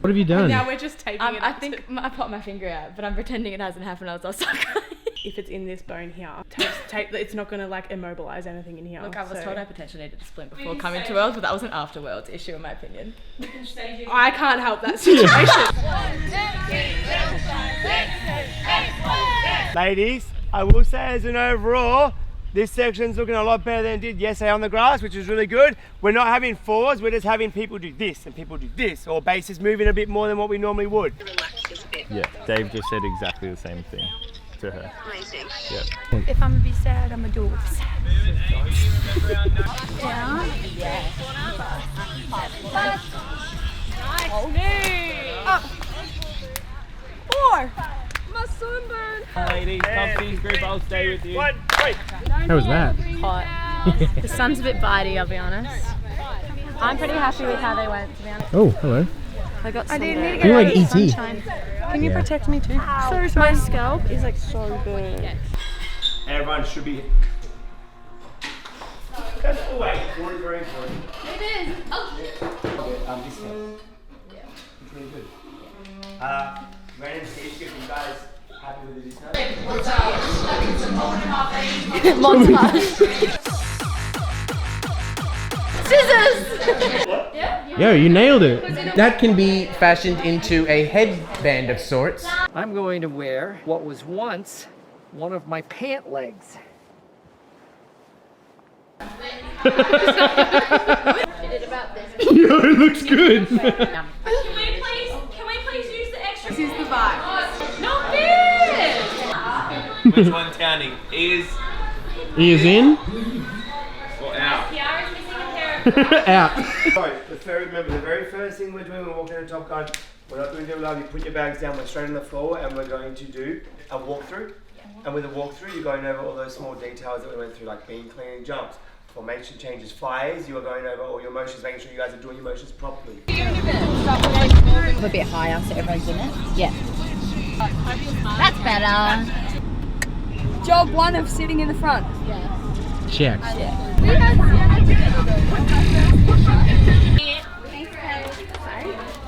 What have you done? And now we're just taping it. I think I popped my finger out, but I'm pretending it hasn't happened. I'll start crying. If it's in this bone here, tape, it's not going to like immobilize anything in here. Look, I was told I potentially needed to splint before coming to Worlds, but that was an afterworlds issue in my opinion. I can't help that situation. Ladies, I will say as an overall, this section's looking a lot better than it did yesterday on the grass, which is really good. We're not having fours, we're just having people do this and people do this, or bases moving a bit more than what we normally would. Yeah, Dave just said exactly the same thing to her. Amazing. Yeah. If I'm gonna be sad, I'm gonna do it with sad. Down. Yeah. Hold it. Up. 4. My sunburn. Ladies, Compsy's group, I'll stay with you. 1, 3. How was that? Hot. The sun's a bit bitey, I'll be honest. I'm pretty happy with how they went, to be honest. Oh, hello. I got I some. didn't need to You're get like out of the E.T. sunshine. Can you Yeah. protect me too? Sorry, my scalp is like so bad. Everyone should be. Oh, wait, water is very important. It is. Oh. This one. It's really good. Random stage skip, you guys happy with this now? Montage. Scissors! Yo, you nailed it. That can be fashioned into a headband of sorts. I'm going to wear what was once one of my pant legs. Yo, it looks good. Can we please use the extra? This is the vibe. Not this! Which one's counting? Ears He is in, or out? Kiara's missing a pair of out. Sorry, remember the very first thing we're doing when we're walking into Top Gun, we're not doing double love, you put your bags down, we're straight on the floor and we're going to do a walkthrough. And with a walkthrough, you're going over all those small details that we went through, like beam cleaning jumps, formation changes, fires, you are going over all your motions, making sure you guys are doing your motions properly. A bit higher so everyone's in it. Yeah. That's better. Job 1 of sitting in the front. Check.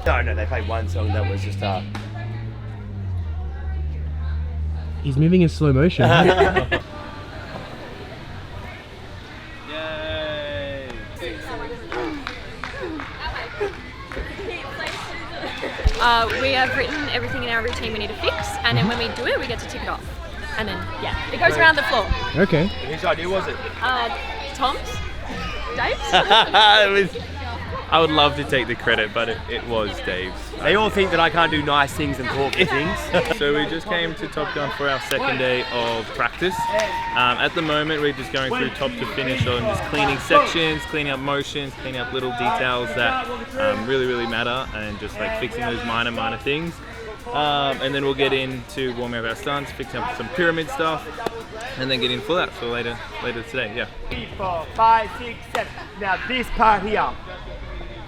No, they played one song that was just He's moving in slow motion. Yay! We have written everything in our routine we need to fix, and then when we do it, we get to tick it off. And then, yeah, it goes around the floor. Okay. Whose idea was it? Tom's? Dave's? I would love to take the credit, but it was Dave's. They all think that I can't do nice things and thoughtful things. So we just came to Top Gun for our second day of practice. At the moment, we're just going through top to finish on just cleaning sections, cleaning up motions, cleaning up little details that really matter, and just like fixing those minor things. And then we'll get into warming up our stunts, fixing up some pyramid stuff, and then getting full out for later today. Yeah. 3, 4, 5, 6, 7. Now this part here.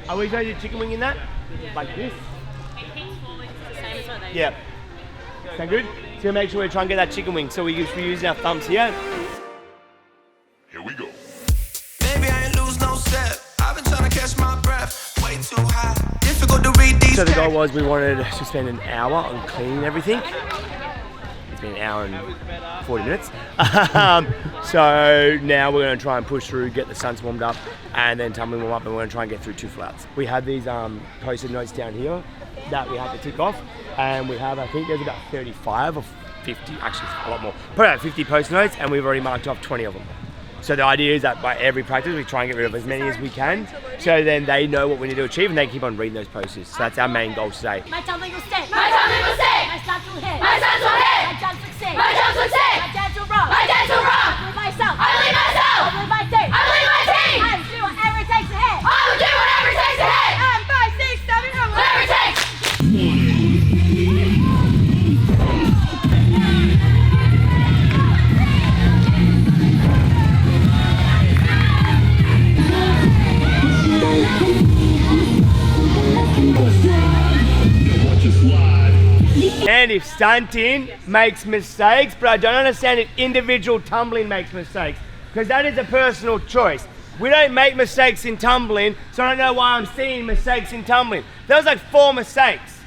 Are we going to do chicken wing in that? Like this? Yeah. Sound good? So make sure we try and get that chicken wing. So we're using our thumbs here. Here we go. Baby, I ain't lose no step. I've been trying to catch my breath. Way too high. Difficult to read these. So the goal was we wanted to spend an hour on cleaning everything. It's been an hour and 40 minutes. So now we're going to try and push through, get the stunts warmed up, and then tumbling warm up, and we're going to try and get through 2 flats. We have these post-it notes down here that we have to tick off, and we have, I think there's about 35 or 50, actually a lot more, probably about 50 post-it notes, and we've already marked off 20 of them. So the idea is that by every practice we try and get rid of as many as we can, so then they know what we need to achieve and they keep on reading those posters. So that's our main goal today. My tumbling will stick. My tumbling will stick. My stunts will hit. My stunts will hit. My jumps will stick. My jumps will stick. My dance will rock. My dance will rock. I believe myself. I believe myself. I believe my team. I believe my team. I will do whatever it takes to hit. I will do whatever it takes to hit. 5, 6, 7, whatever it takes. And if stunting makes mistakes, but I don't understand if individual tumbling makes mistakes, because that is a personal choice. We don't make mistakes in tumbling, so I don't know why I'm seeing mistakes in tumbling. There was like 4 mistakes.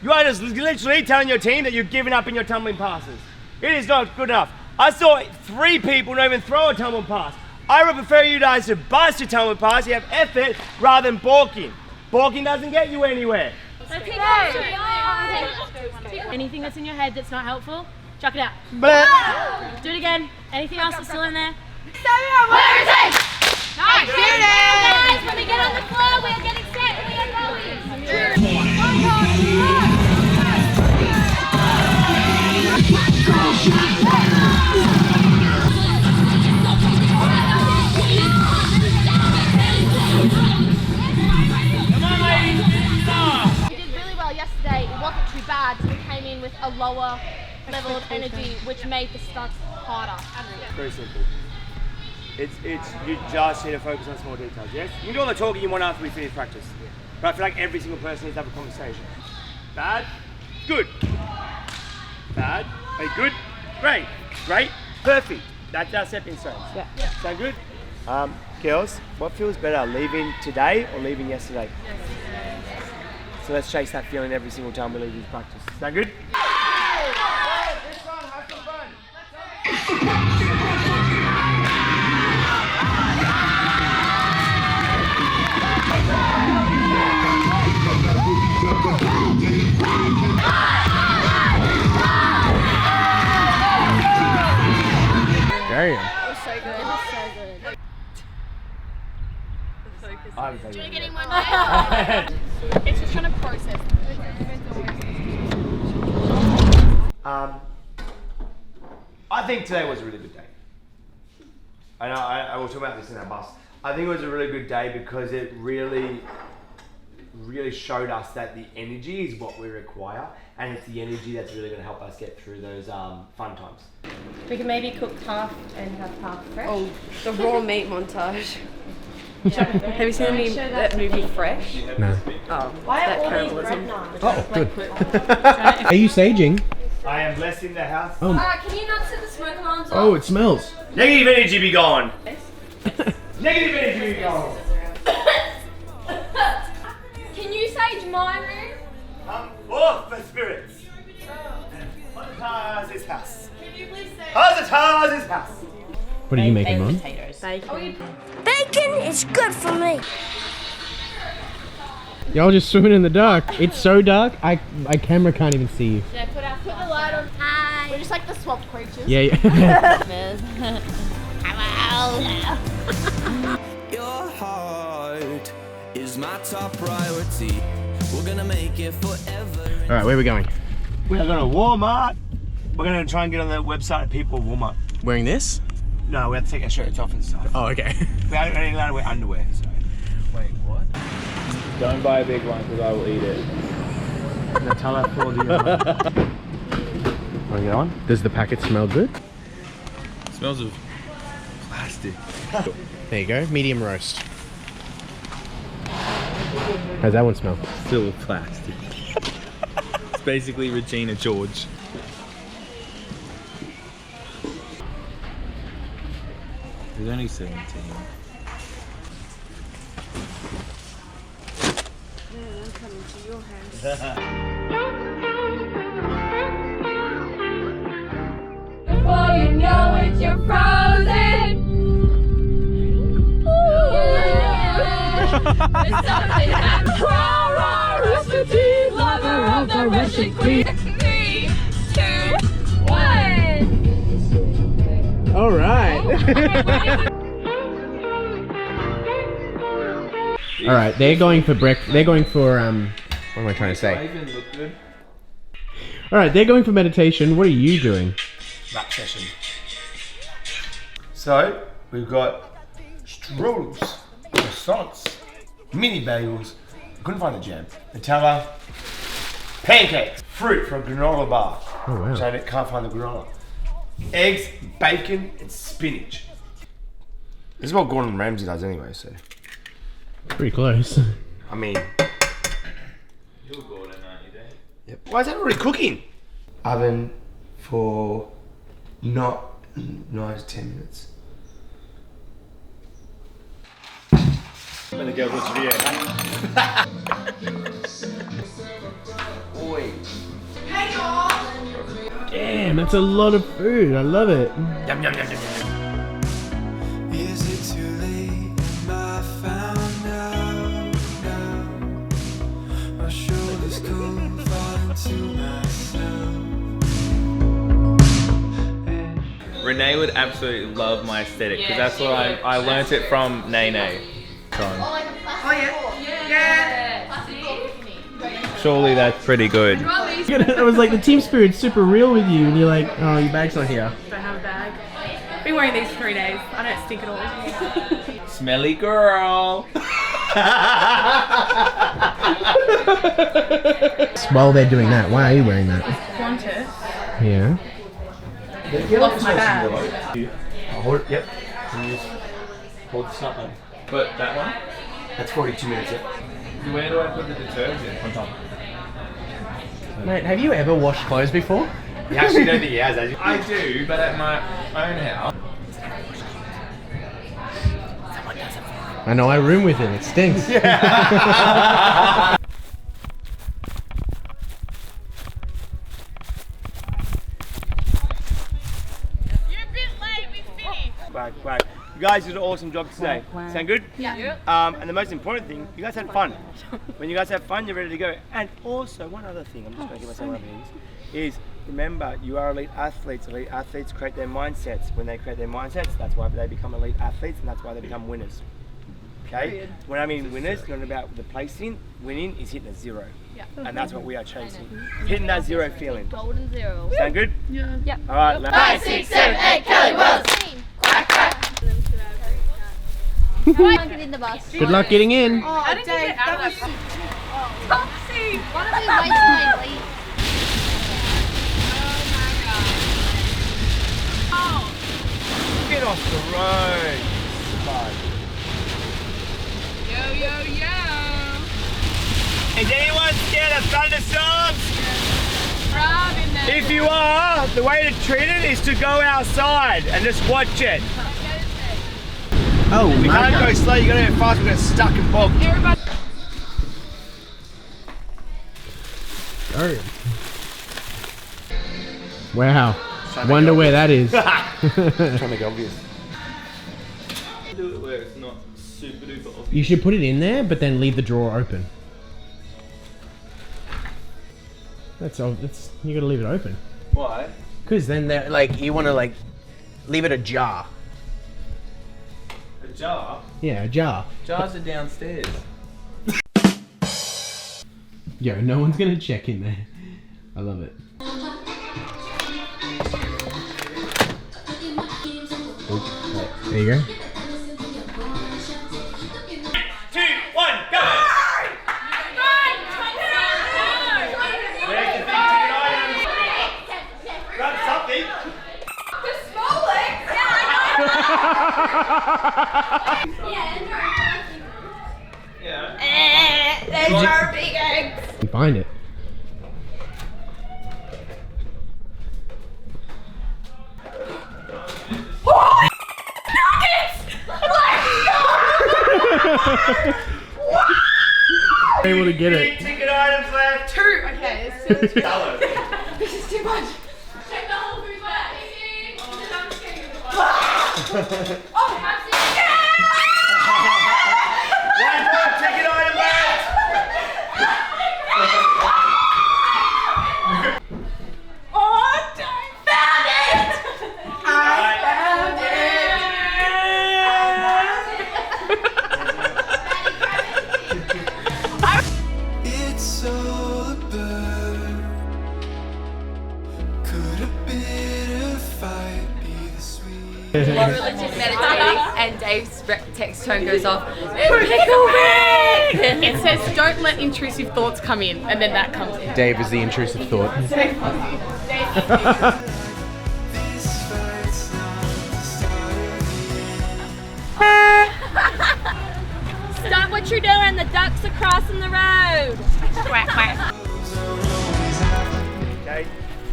You are just literally telling your team that you're giving up in your tumbling passes. It is not good enough. I saw 3 people not even throw a tumbling pass. I would prefer you guys to bust your tumbling pass, you have effort, rather than balking. Balking doesn't get you anywhere. Anything that's in your head that's not helpful, chuck it out. But Do it again. Anything else that's still in there? Whatever it takes. Nice. Guys, when we get on the floor, we're getting set and we are You did really well yesterday. It wasn't too bad, so we came in with a lower level of energy, which made the stunts harder. very simple. It's you just need to focus on small details, yes? You can do all the talking you want after we finish practice. But I feel like every single person needs to have a conversation. Bad, good. Bad, hey, good, great, great, perfect. That's our stepping stones. Yeah. Sound good? Girls, what feels better, leaving today or leaving yesterday? So let's chase that feeling every single time we leave this practice. Sound good? Damn. It was so good. It was so good. I'm Do you getting one day? It's just trying to process. I think today was a really good day. I will talk about this in our bus. I think it was a really good day because it really showed us that the energy is what we require, and it's the energy that's really going to help us get through those fun times. We can maybe cook half and have half fresh. Oh, the raw meat montage. Have you seen that movie Fresh? No. Oh, Why that are all these cannibalism. bread knives? Oh, good. Are you saging? I am blessing the house. Oh, Can you not set the smoke alarms off? oh, it smells. Negative energy be gone. Negative energy be gone. Can you sage my room? Come forth the spirits. How's this house? Can you please say? How's this house? What are you making, Mom? Potatoes. Bacon is good for me. Y'all just swimming in the dark. It's so dark, my camera can't even see you. Should I put the light on? Hi. We're just like the swamp creatures. Yeah, yeah. Your heart is my top priority. We're gonna make it forever. All right, where are we going? We are going to Walmart. We're going to try and get on the website of people of Walmart. Wearing this? No, we have to take our shirts off and stuff. Oh, okay. We aren't allowed to wear underwear, so. Wait, what? Don't buy a big one because I will eat it. Nutella for the. Want to get on? Does the packet smell good? Smells of plastic. There you go, medium roast. How's that one smell? Still with plastic. It's basically Regina George. He's only 17. I'm coming to your house. Before you know it, you're frozen. It's something that recipe lover of the Russian queen. 3, 2, 1. All right. All right, they're going for They're going for what am I trying to say? Even look good. All right, they're going for meditation. What are you doing? Rap session. So, we've got strudels, croissants, mini bagels, couldn't find the jam, Nutella, pancakes, fruit for a granola bar. Oh, wow. Which I can't find the granola. Eggs, bacon, and spinach. This is what Gordon Ramsay does anyway, so. Pretty close. I mean, You're Gordon, aren't you, Dave? yep. Why is that already cooking? Oven for not 9 to 10 minutes. When the girls watch the video. Oi. Damn, that's a lot of food. I love it. Yum, yum, yum, yum. Is it too late? Am I found out now? My shoulders cold, falling to myself. Renee would absolutely love my aesthetic because that's what I learnt it from Nene. Surely that's pretty good. It was like the team spirit's super real with you, and you're like, oh, your bag's not here. Don't have a bag. Been wearing these 3 days. I don't stink at all. Smelly girl. While they're doing that, why are you wearing that? Qantas. Yeah. Lost my bag. Hold it, yep. Can you just hold the stop button? But that one? That's 42 minutes, yep. Where do I put the detergent? On top. Mate, have you ever washed clothes before? You actually don't think he has, you? I do, but at my own house. I know, I room with it. It stinks. Quack, quack. You guys did an awesome job today. Sound good? Yeah. And the most important thing, you guys had fun. When you guys have fun, you're ready to go. And also, one other thing, I'm just going to give myself one of these, is remember, you are elite athletes. Elite athletes create their mindsets. When they create their mindsets, that's why they become elite athletes, and that's why they become winners. Okay? When I mean winners, it's not about the placing. Winning is hitting a zero. Yeah. And that's what we are chasing. Hitting that zero feeling. Golden zero. Sound good? Yeah. Yep. All right. 5, 6, 7, 8, Kelly Wells. Quack, quack. Come on, get in the bus. Good luck getting in. Oh, Dave, that was Topsy! Why don't we wait till they leave? Get off the road. Is anyone scared of thunderstorms? If you are, the way to treat it is to go outside and just watch it. Oh, We can't go slow, you gotta go fast, we're gonna get stuck and bogged. Oh. Wow. Wonder where that is. Trying to make it obvious. Do it where it's not super duper obvious. You should put it in there, but then leave the drawer open. That's all. That's you gotta leave it open. Why? Cause then they're like you want to like leave it ajar. A jar? Yeah, ajar. Jars are downstairs. Yo, no one's gonna check in there. I love it. There you go. 2, 1, go! Where's the big ticket items? Grab something. The small legs. Yeah. There's our big eggs. You find it. Able to get Big it. ticket items left. 2. Okay, it's still too $2. This is too much. Check the whole food bag. One more ticket item left. Oh, dang. Found it! I found It's all a blur. Could a bitter fight be the sweet? We're legit meditating, and Dave's text tone goes off. Pickle Rick! It says, don't let intrusive thoughts come in, and then that comes in. Dave is the intrusive thought. This fight's not the start of the end. Stop what you're doing. The ducks are crossing the road. Quack, quack. Okay,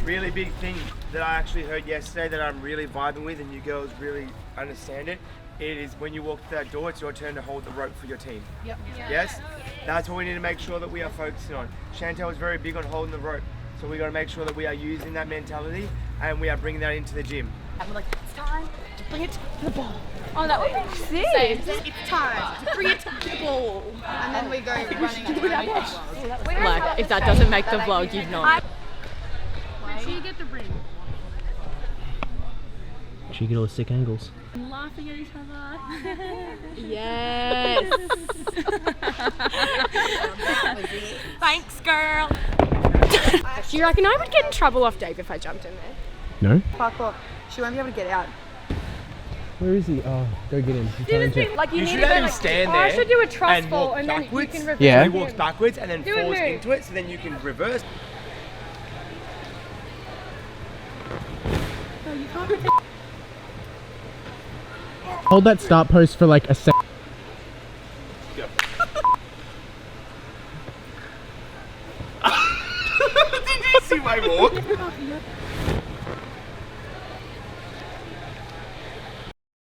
really big thing. that I actually heard yesterday that I'm really vibing with and you girls really understand it. It is when you walk through that door, it's your turn to hold the rope for your team. Yep. Yes? That's what we need to make sure that we are focusing on. Chantel is very big on holding the rope. So we got to make sure that we are using that mentality and we are bringing that into the gym. I'm like, it's time to bring it to the ball. Oh, that would be sick. It's time to bring it to the ball. And then we go running. Like, if that doesn't make the vlog, you've not. Make sure you get the ring. Should you get all the sick angles? Laughing at each other. Yes. Thanks, girl. Do you reckon I would get in trouble off Dave if I jumped in there? No? Parkour. She won't be able to get out. Where is he? Oh, go get him. Like You need should to go let him like, stand oh, there I should do a trust and fall walk and then you backwards. can reverse. Yeah. He walks backwards and then Do a falls move. into it, so then you can reverse. Hold that start post for like a sec. Did you see my walk?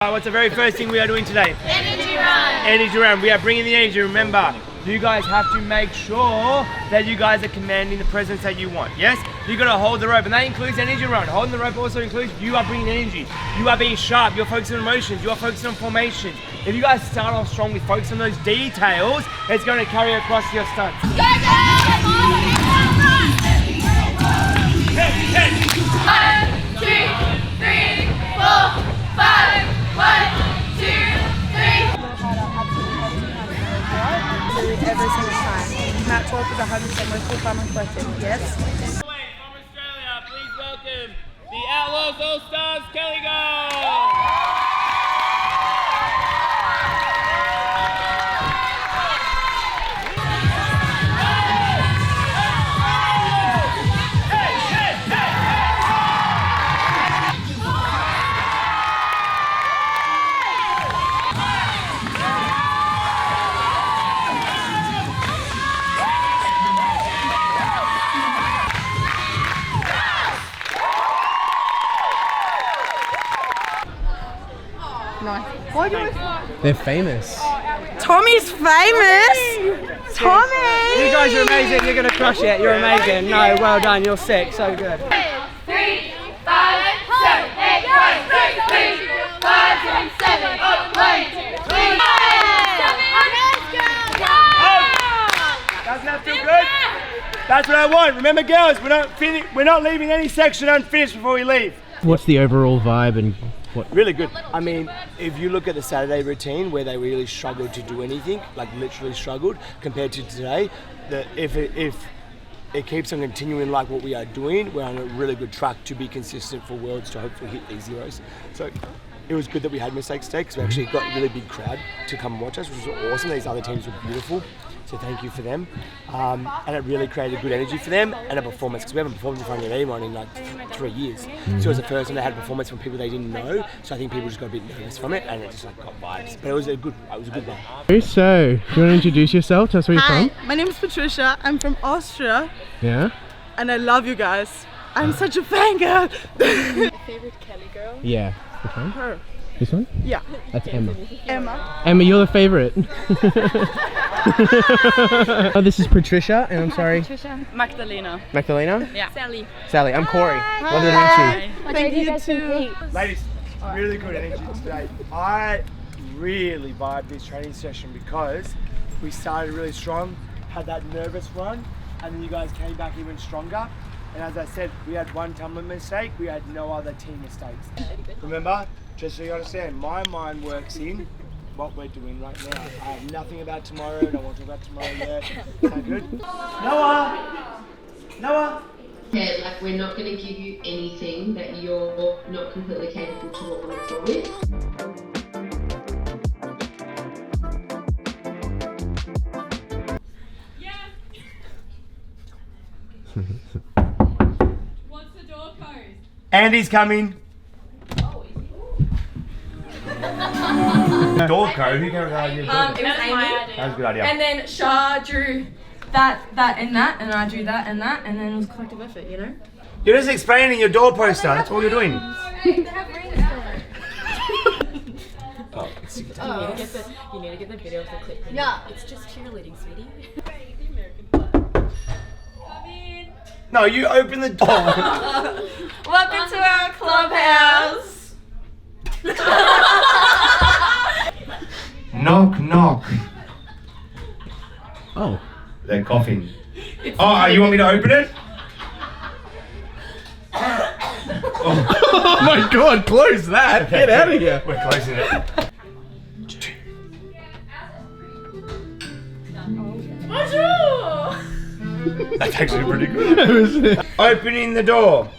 What's the very first thing we are doing today? Energy run. Energy run. We are bringing the energy. Remember, you guys have to make sure that you guys are commanding the presence that you want. Yes? You got to hold the rope, and that includes energy run. Holding the rope also includes you are bringing energy. You are being sharp. You're focusing on emotions. You are focusing on formations. If you guys start off strong with focus on those details, it's going to carry across your stunts. Go, go! 1, 2, 3, 4, 5. 1, 2, 3. Every single time. Mat talk is 100% my full-time question. Yes? From Australia, please welcome the Outlaws All-Stars Kelly Gold! They're famous. Tommy's famous! Tommy! You guys are amazing. You're going to crush it. You're amazing. No, well done. You're sick. So good. 3, 5, 7, 8, 1, 2, 3, 5, 6, 7, 8, 1, 2, 3. Doesn't that feel good? That's what I want. Remember, girls, we're not leaving any section unfinished before we leave. What's the overall vibe and what? Really good. I mean, if you look at the Saturday routine where they really struggled to do anything, like literally struggled, compared to today, if it keeps on continuing like what we are doing, we're on a really good track to be consistent for Worlds to hopefully hit these zeros. So it was good that we had mistakes today because we actually got a really big crowd to come and watch us, which was awesome. These other teams were beautiful. So thank you for them. And it really created good energy for them and a performance because we haven't performed in front of anyone in like 3 years. So it was the first time they had a performance from people they didn't know. So I think people just got a bit nervous from it and it just like got vibes. But it was a good one. So, you want to introduce yourself? Tell us where you're from? My name is Patricia. I'm from Austria. Yeah? And I love you guys. I'm such a fangirl. Favorite Kelly girl? Yeah. Which one? Her. This one? Yeah. That's Emma. Emma. Emma, you're the favorite. Oh, this is Patricia, and I'm sorry. Patricia. Magdalena. Magdalena? Yeah. Sally. Sally, I'm Corey. Lovely to meet you. Thank you too. Ladies, really good energy today. I really vibed this training session because we started really strong, had that nervous run, and then you guys came back even stronger. And as I said, we had one tumbling mistake, we had no other team mistakes. Remember, just so you understand, my mind works in what we're doing right now. I have nothing about tomorrow, don't want to talk about tomorrow yet. Is that good? Noah! Yeah, like we're not going to give you anything that you're not completely capable to walk on the floor with. What's the door code? Andy's coming. Door code? Who came with that idea? It was Amy. That was a good idea. And then Shah drew that, and that, and I drew that, and then it was collective effort, you know? You're just explaining your door poster. That's all you're doing. Oh, it's You need to get the video of the clip. Yeah. It's just cheerleading, sweetie. No, you open the door. Welcome to our clubhouse. Knock, knock. Oh. They're coughing. Oh, you want me to open it? Oh my god, close that. Get out of here. We're closing it. Bonjour. That's actually pretty good. Opening the door.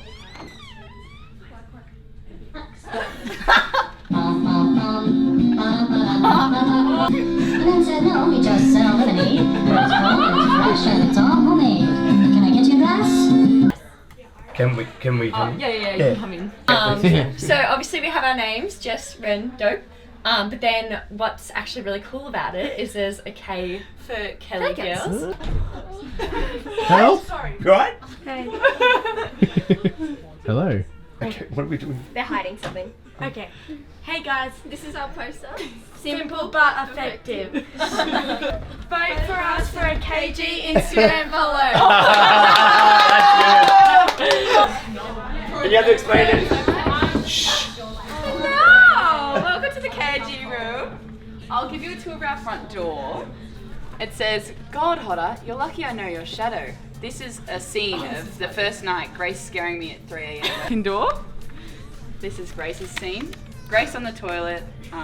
We just sell lemonade. It's cold, it's fresh, and it's all homemade. Can I get you a glass? Can we? Yeah, you can come in. So obviously we have our names, Jess, Ren, Dope. But then what's actually really cool about it is there's a K for Kelly girls. Help? You alright? Hey. Hello. Okay, what are we doing? They're hiding something. Okay. Hey guys, this is our poster. Simple but effective. Vote for us for a KG Instagram follow. That's good. You have to explain it. No! Welcome to the KG room. I'll give you a tour of our front door. It says, God Hodder, you're lucky I know your shadow. This is a scene of the first night, Grace scaring me at 3 a.m. Door. This is Grace's scene. Grace on the toilet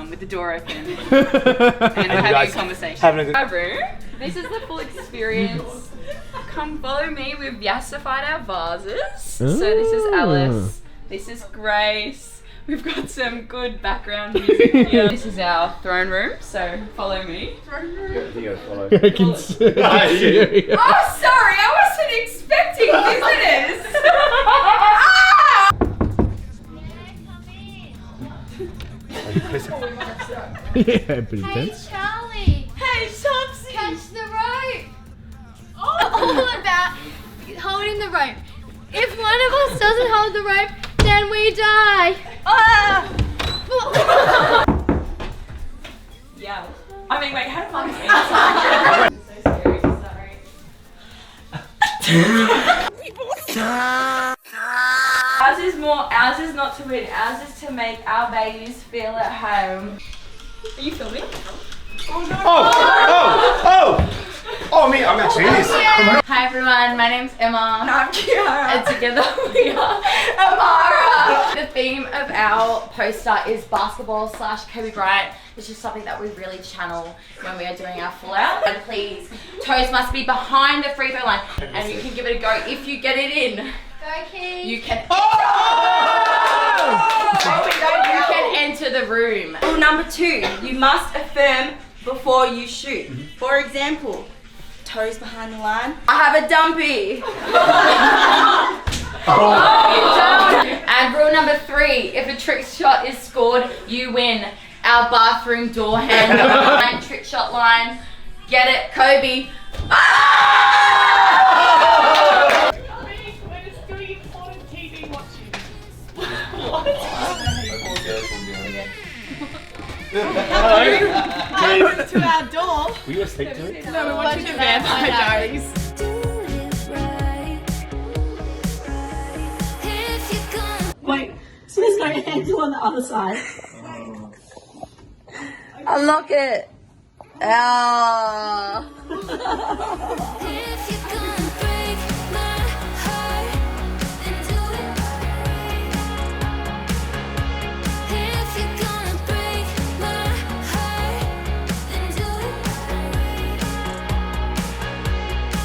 with the door open and having a conversation. Our room. This is the full experience. Come follow me. We've yassified our vases. So this is Alice. This is Grace. We've got some good background music here. This is our throne room, so follow me. Throne room. Follow. I can see. Oh, sorry, I wasn't expecting visitors. Yeah, pretty intense. Charlie. Hey, Topsy. Catch the rope. All about holding the rope. If one of us doesn't hold the rope, then we die. Yeah. I mean, wait, how do I say so scary, sorry. Ours is not to win, ours is to make our babies feel at home. Are you filming? Oh no! Oh, me, I'm actually in this. Hi everyone, my name's Emma. And I'm Kiara. And together we are Amara. The theme of our poster is basketball / Kobe Bryant. It's just something that we really channel when we are doing our full out. And please, toes must be behind the free throw line. And you can give it a go. If you get it in, Go Kings. you can you can enter the room. Rule number 2, you must affirm before you shoot. For example, toes behind the line. I have a dumpy. And rule number 3, if a trick shot is scored, you win. Our bathroom door handle and trick shot line. Get it, Kobe. Welcome to our door. Were you asleep to it? No, we're watching the Vampire Diaries. Wait, so there's no handle on the other side. Unlock it.